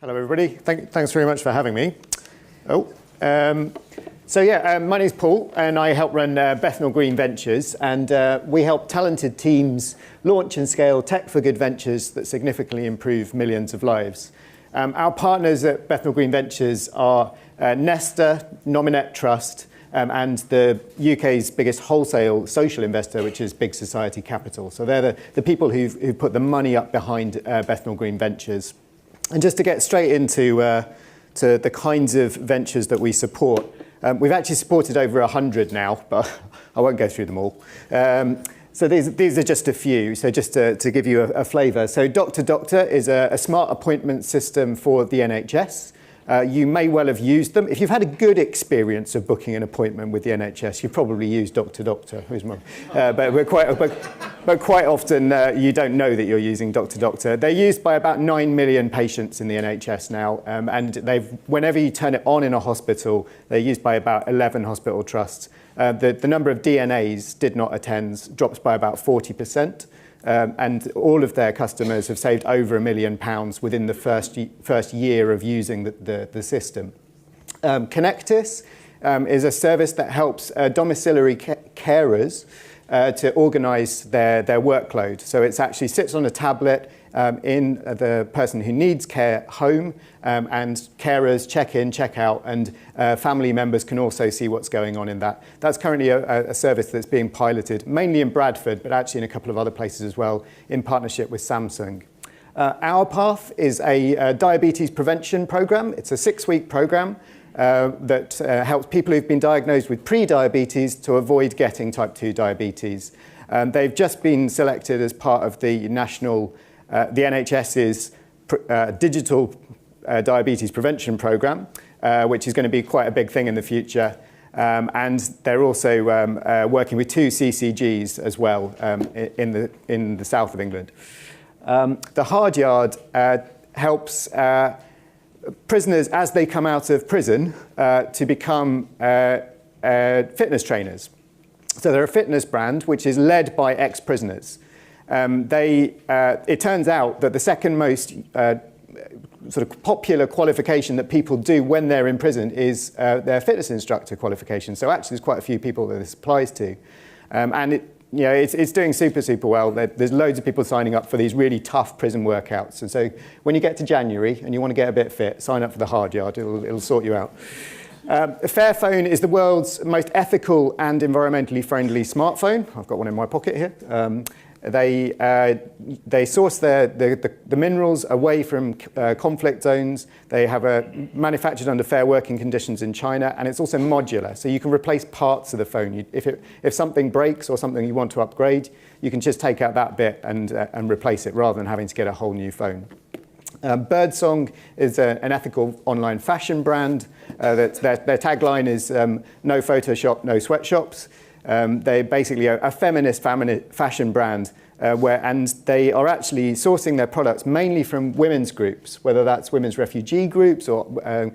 Hello, everybody. Thanks very much for having me. My name is Paul, and I help run Bethnal Green Ventures, and we help talented teams launch and scale tech for good ventures that significantly improve millions of lives. Our partners at Bethnal Green Ventures are Nesta, Nominet Trust, and the UK's biggest wholesale social investor, which is Big Society Capital. So they're the people who've put the money up behind Bethnal Green Ventures. And just to get straight into to the kinds of ventures that we support, we've actually supported over 100 now, but I won't go through them all. So these are just a few, so just to give you a flavour. So Doctor Doctor is a smart appointment system for the NHS. You may well have used them. If you've had a good experience of booking an appointment with the NHS, you've probably used Doctor Doctor. But quite often you don't know that you're using Doctor Doctor. They're used by about 9 million patients in the NHS now, and whenever you turn it on in a hospital, they're used by about 11 hospital trusts. The number of DNAs, did not attends, drops by about 40%. And all of their customers have saved over £1 million within the first year of using the system. Connectis is a service that helps domiciliary carers to organise their workload. So it actually sits on a tablet in the person who needs care home, and carers check in, check out, and family members can also see what's going on in that. That's currently a service that's being piloted, mainly in Bradford, but actually in a couple of other places as well, in partnership with Samsung. Our Path is a diabetes prevention program. It's a 6-week program that helps people who've been diagnosed with pre-diabetes to avoid getting type 2 diabetes. They've just been selected as part of the NHS's digital diabetes prevention program, which is going to be quite a big thing in the future. And they're also working with 2 CCGs as well in the south of England. The Hard Yard helps prisoners, as they come out of prison, to become fitness trainers. So they're a fitness brand which is led by ex-prisoners. It turns out that the second most sort of popular qualification that people do when they're in prison is their fitness instructor qualification. So actually, there's quite a few people that this applies to, and it's doing super well. There's loads of people signing up for these really tough prison workouts. And so when you get to January and you want to get a bit fit, sign up for the Hard Yard. It'll sort you out. Fairphone is the world's most ethical and environmentally friendly smartphone. I've got one in my pocket here. They source the minerals away from conflict zones. They have manufactured under fair working conditions in China, and it's also modular, so you can replace parts of the phone. If something breaks or something you want to upgrade, you can just take out that bit and replace it rather than having to get a whole new phone. Birdsong is an ethical online fashion brand. Their tagline is no Photoshop, no sweatshops. They're basically a feminist fashion brand, and they are actually sourcing their products mainly from women's groups, whether that's women's refugee groups or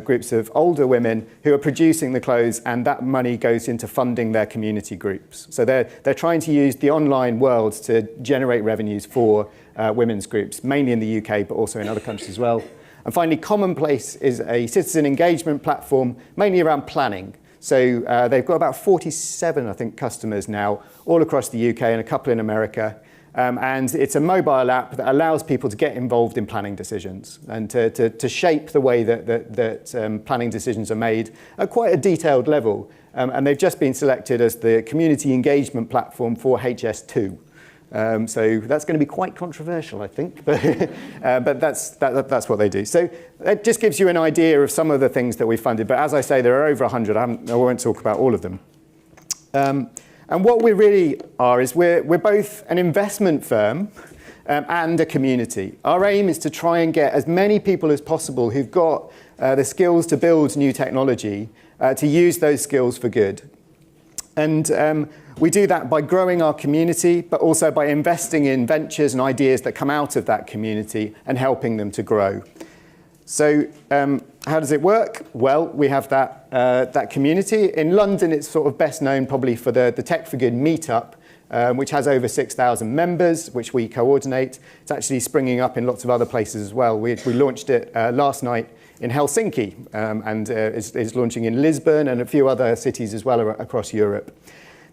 groups of older women who are producing the clothes, and that money goes into funding their community groups. So they're trying to use the online world to generate revenues for women's groups, mainly in the UK, but also in other countries as well. And finally, Commonplace is a citizen engagement platform, mainly around planning. So they've got about 47, I think, customers now, all across the UK and a couple in America. And it's a mobile app that allows people to get involved in planning decisions and to shape the way that planning decisions are made at quite a detailed level. And they've just been selected as the community engagement platform for HS2. So that's going to be quite controversial, I think, but that's what they do. So it just gives you an idea of some of the things that we funded. But as I say, there are over 100. I won't talk about all of them. And what we really are is we're both an investment firm and a community. Our aim is to try and get as many people as possible who've got the skills to build new technology to use those skills for good. And we do that by growing our community, but also by investing in ventures and ideas that come out of that community and helping them to grow. So how does it work? Well, we have that community. In London, it's sort of best known probably for the Tech for Good meetup, which has over 6,000 members, which we coordinate. It's actually springing up in lots of other places as well. We launched it last night in Helsinki, and is launching in Lisbon and a few other cities as well across Europe.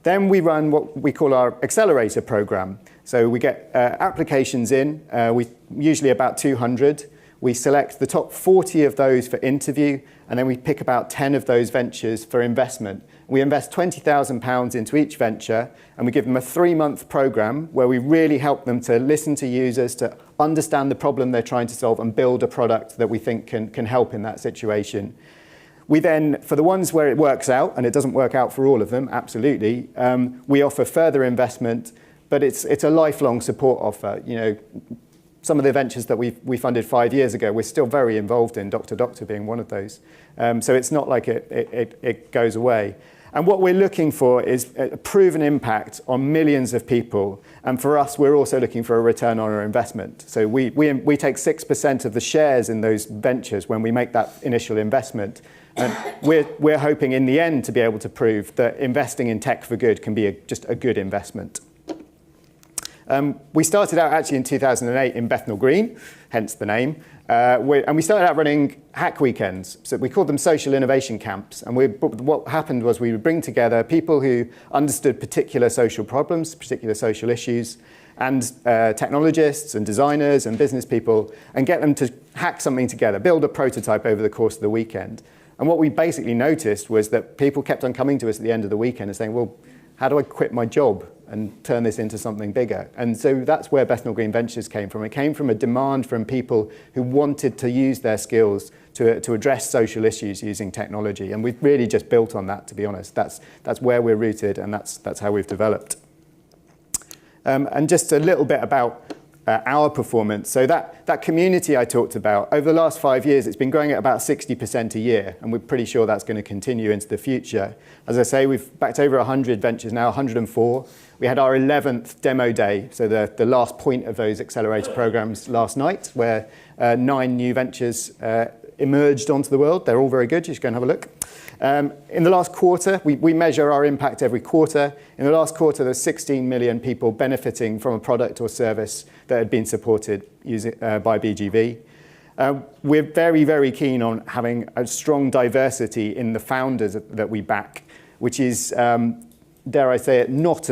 Then we run what we call our accelerator program. So we get applications in, we usually about 200. We select the top 40 of those for interview, and then we pick about 10 of those ventures for investment. We invest £20,000 into each venture, and we give them a 3-month program where we really help them to listen to users, to understand the problem they're trying to solve, and build a product that we think can help in that situation. We then, for the ones where it works out, and it doesn't work out for all of them, absolutely, we offer further investment, but it's a lifelong support offer. You know, some of the ventures that we funded 5 years ago, we're still very involved in, Dr. Doctor being one of those. So it's not like it goes away. And what we're looking for is a proven impact on millions of people. And for us, we're also looking for a return on our investment. So we take 6% of the shares in those ventures when we make that initial investment. And we're hoping in the end to be able to prove that investing in tech for good can be just a good investment. We started out actually in 2008 in Bethnal Green, hence the name. And we started out running hack weekends. So we called them social innovation camps. And what happened was we would bring together people who understood particular social problems, particular social issues, and technologists and designers and business people, and get them to hack something together, build a prototype over the course of the weekend. And what we basically noticed was that people kept on coming to us at the end of the weekend and saying, well, how do I quit my job and turn this into something bigger? And so that's where Bethnal Green Ventures came from. It came from a demand from people who wanted to use their skills to address social issues using technology. And we've really just built on that, to be honest. That's where we're rooted, and that's how we've developed. And just a little bit about our performance. So that community I talked about, over the last 5 years, it's been growing at about 60% a year, and we're pretty sure that's going to continue into the future. As I say, we've backed over 100 ventures now, 104. We had our 11th demo day, so the last point of those accelerator programs last night, where 9 new ventures emerged onto the world. They're all very good. You should go and have a look. In the last quarter, we measure our impact every quarter. In the last quarter, there's 16 million people benefiting from a product or service that had been supported by BGV. We're very, very keen on having a strong diversity in the founders that we back, which is, dare I say it, not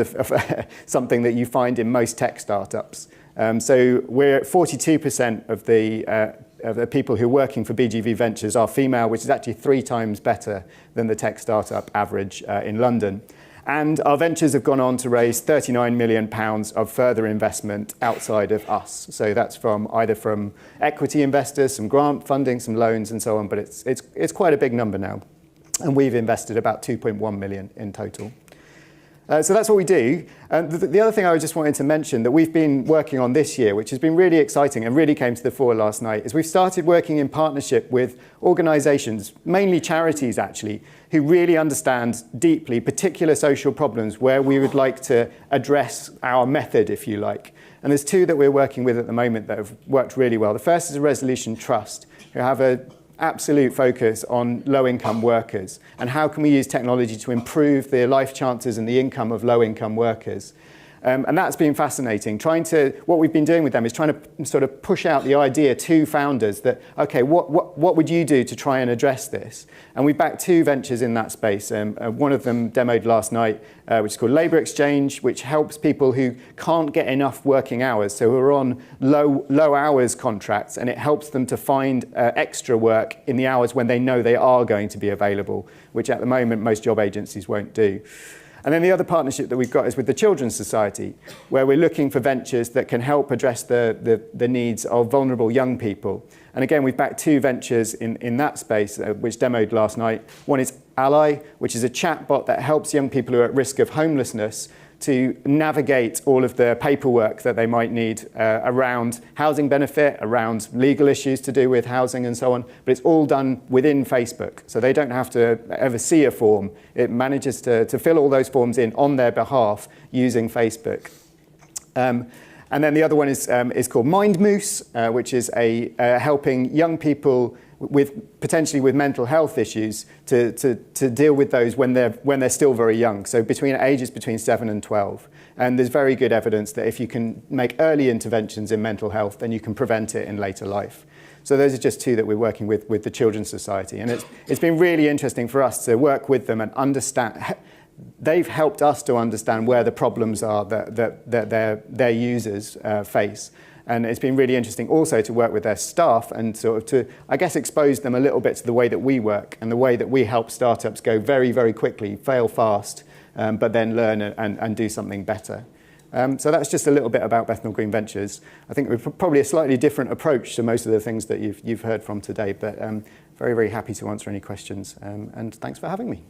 something that you find in most tech startups. So we're at 42% of the people who are working for BGV Ventures are female, which is actually 3 times better than the tech startup average in London. And our ventures have gone on to raise £39 million of further investment outside of us. So that's either from equity investors, some grant funding, some loans and so on, but it's quite a big number now. And we've invested about 2.1 million in total. So that's what we do. The other thing I just wanted to mention that we've been working on this year, which has been really exciting and really came to the fore last night, is we've started working in partnership with organisations, mainly charities actually, who really understand deeply particular social problems where we would like to address our method, if you like. And there's 2 that we're working with at the moment that have worked really well. The first is a Resolution Trust, who have an absolute focus on low-income workers and how can we use technology to improve the life chances and the income of low-income workers. And that's been fascinating. What we've been doing with them is trying to sort of push out the idea to founders that, okay, what would you do to try and address this? And we backed 2 ventures in that space. One of them demoed last night, which is called Labour Exchange, which helps people who can't get enough working hours, so who are on low hours contracts, and it helps them to find extra work in the hours when they know they are going to be available, which at the moment most job agencies won't do. And then the other partnership that we've got is with the Children's Society, where we're looking for ventures that can help address the needs of vulnerable young people. And again, we've backed 2 ventures in that space, which demoed last night. One is Ally, which is a chatbot that helps young people who are at risk of homelessness to navigate all of the paperwork that they might need around housing benefit, around legal issues to do with housing and so on. But it's all done within Facebook, so they don't have to ever see a form. It manages to fill all those forms in on their behalf using Facebook. And then the other one is called Mind Moose, which is helping young people potentially with mental health issues to deal with those when they're still very young, so ages between 7 and 12. And there's very good evidence that if you can make early interventions in mental health, then you can prevent it in later life. So those are just two that we're working with the Children's Society. And it's been really interesting for us to work with them and understand. They've helped us to understand where the problems are that their users face. And it's been really interesting also to work with their staff and sort of to, I guess, expose them a little bit to the way that we work and the way that we help startups go very, very quickly, fail fast, but then learn and do something better. So that's just a little bit about Bethnal Green Ventures. I think we're probably a slightly different approach to most of the things that you've heard from today, but very, very happy to answer any questions. And thanks for having me.